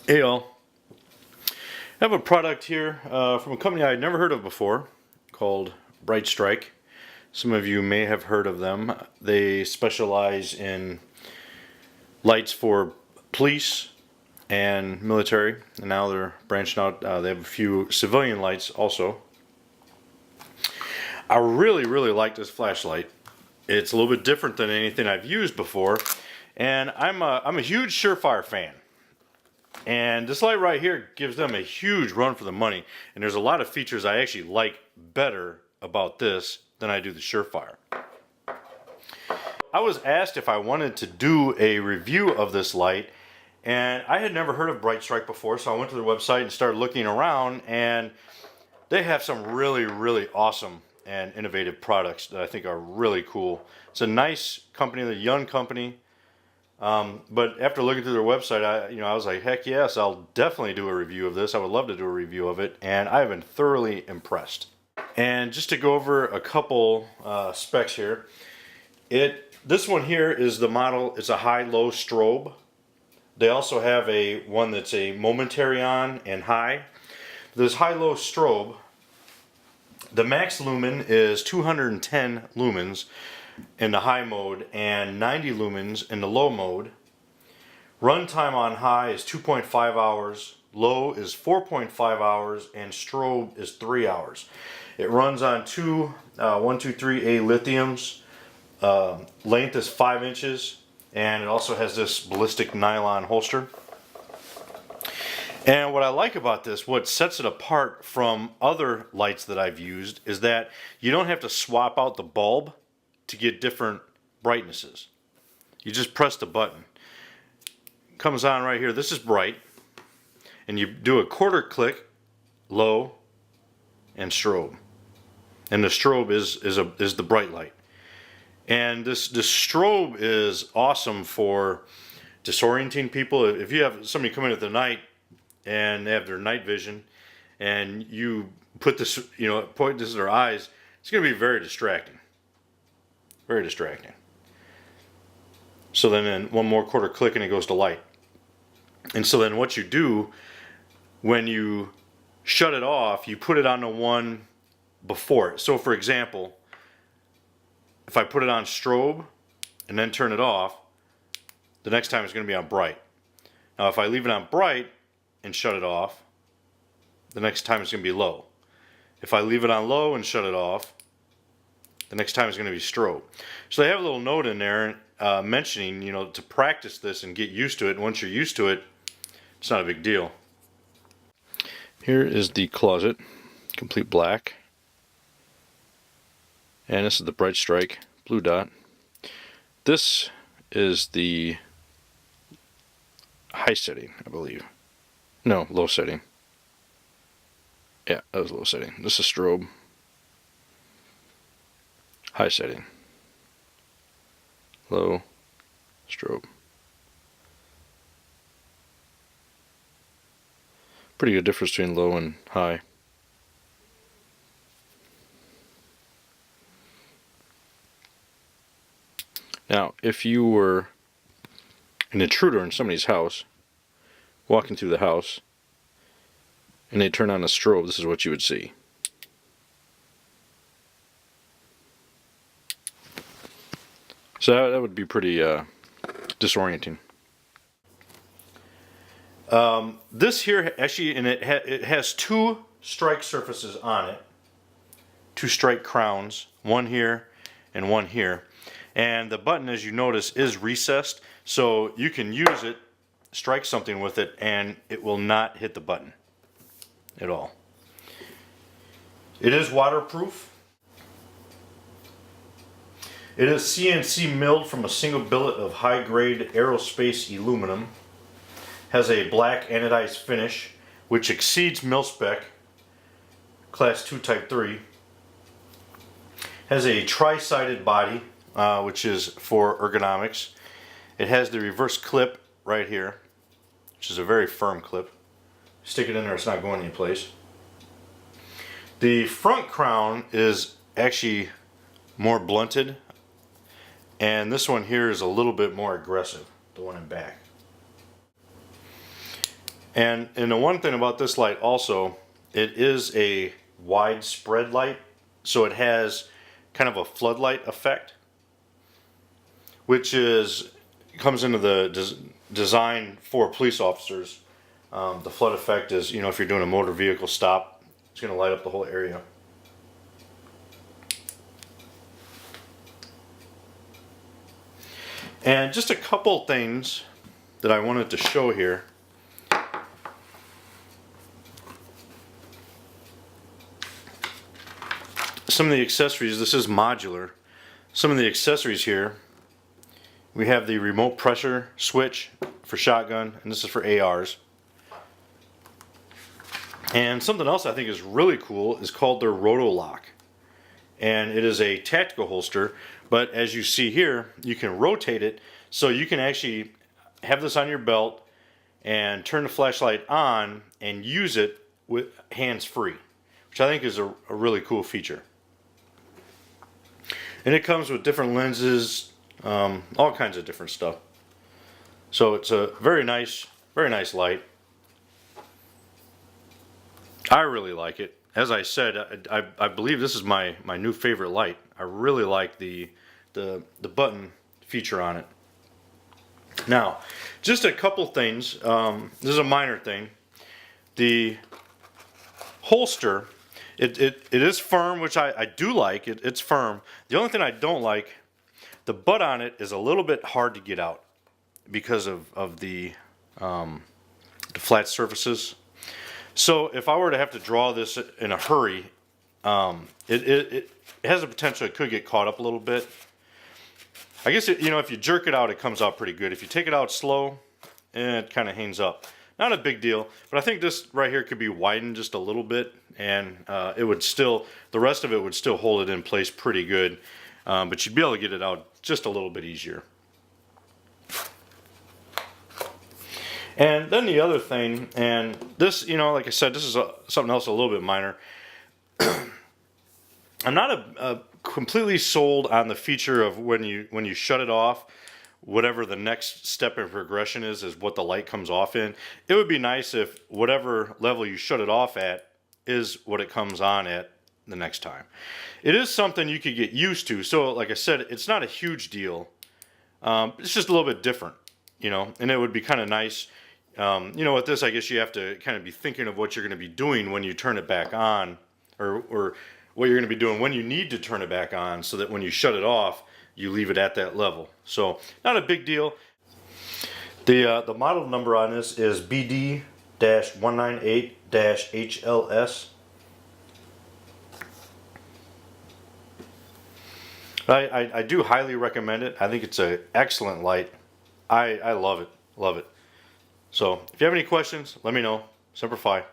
Hey all, I have a product here from a company I had never heard of before called Brite-Strike. Some of you may have heard of them. They specialize in lights for police and military, and now they're branching out. They have a few civilian lights also. I really like this flashlight. It's a little bit different than anything I've used before, and I'm a huge Surefire fan. And this light right here gives them a huge run for the money. And there's a lot of features I actually like better about this than I do the Surefire. I was asked if I wanted to do a review of this light, and I had never heard of Brite-Strike before, so I went to their website and started looking around, and they have some really awesome and innovative products that I think are really cool. It's a nice company, a young company. But after looking through their website, I was like, heck yes, I'll definitely do a review of this. I would love to do a review of it, and I've been thoroughly impressed. And just to go over a couple specs here, this one here is the model. It's a high-low strobe. They also have one that's a momentary on and high. This high-low strobe, the max lumen is 210 lumens in the high mode and 90 lumens in the low mode. Runtime on high is 2.5 hours, low is 4.5 hours, and strobe is 3 hours. It runs on two 123A lithiums. Length is 5 inches, and it also has this ballistic nylon holster. And what I like about this, what sets it apart from other lights that I've used, is that you don't have to swap out the bulb to get different brightnesses. You just press the button. It comes on right here. This is bright, and you do a quarter click, low, and strobe. And the strobe is the bright light. And this strobe is awesome for disorienting people. If you have somebody come in at the night and they have their night vision, and you put this, point this in their eyes, it's going to be very distracting. Very distracting. So then one more quarter click and it goes to light. And so then what you do when you shut it off, you put it on the one before it. So for example, if I put it on strobe and then turn it off, the next time it's going to be on bright. Now if I leave it on bright and shut it off, the next time it's going to be low. If I leave it on low and shut it off, the next time is going to be strobe. So they have a little note in there mentioning, to practice this and get used to it. And once you're used to it, it's not a big deal. Here is the closet, complete black. And this is the Brite-Strike blue dot. This is the high setting, I believe. No, low setting. Yeah, that was low setting. This is strobe. High setting, low, strobe. Pretty good difference between low and high. Now, if you were an intruder in somebody's house, walking through the house, and they turn on a strobe, this is what you would see. So that would be pretty disorienting. This here actually, and it has two strike surfaces on it, two strike crowns, one here and one here. And the button, as you notice, is recessed, so you can use it, strike something with it, and it will not hit the button at all. It is waterproof. It is CNC milled from a single billet of high-grade aerospace aluminum. Has a black anodized finish, which exceeds mil-spec, Class 2 Type 3. Has a tri-sided body, which is for ergonomics. It has the reverse clip right here, which is a very firm clip. Stick it in there, it's not going anyplace. The front crown is actually more blunted, and this one here is a little bit more aggressive, the one in back. And the one thing about this light also, it is a widespread light, so it has kind of a floodlight effect, which comes into the design for police officers. The flood effect is, you know, if you're doing a motor vehicle stop, it's going to light up the whole area. And just a couple things that I wanted to show here. Some of the accessories, this is modular. Some of the accessories here, we have the remote pressure switch for shotgun, and this is for ARs. And something else I think is really cool is called their Roto Lock. And it is a tactical holster, but as you see here, you can rotate it so you can actually have this on your belt and turn the flashlight on and use it with hands free, which I think is a really cool feature. And it comes with different lenses, all kinds of different stuff. So it's a very nice light. I really like it. As I said, I believe this is my new favorite light. I really like the button feature on it. Now, just a couple things. This is a minor thing. The holster, it is firm, which I do like. It's firm. The only thing I don't like, the butt on it is a little bit hard to get out because of the flat surfaces. So if I were to have to draw this in a hurry, it has a potential it could get caught up a little bit. I guess you know, if you jerk it out, it comes out pretty good. If you take it out slow, it kind of hangs up. Not a big deal, but I think this right here could be widened just a little bit, and it would still, the rest of it would still hold it in place pretty good, but you'd be able to get it out just a little bit easier. And then the other thing, and this, you know, like I said, this is something else a little bit minor. I'm not completely sold on the feature of when you shut it off, whatever the next step in progression is what the light comes off in. It would be nice if whatever level you shut it off at is what it comes on at the next time. It is something you could get used to. So like I said, it's not a huge deal. It's just a little bit different, you know, and it would be kind of nice. You know, with this, I guess you have to kind of be thinking of what you're going to be doing when you turn it back on, or what you're going to be doing when you need to turn it back on, so that when you shut it off, you leave it at that level. So not a big deal. The model number on this is BD-198-HLS. I do highly recommend it. I think it's an excellent light. I love it. Love it. So if you have any questions, let me know. Semper Fi.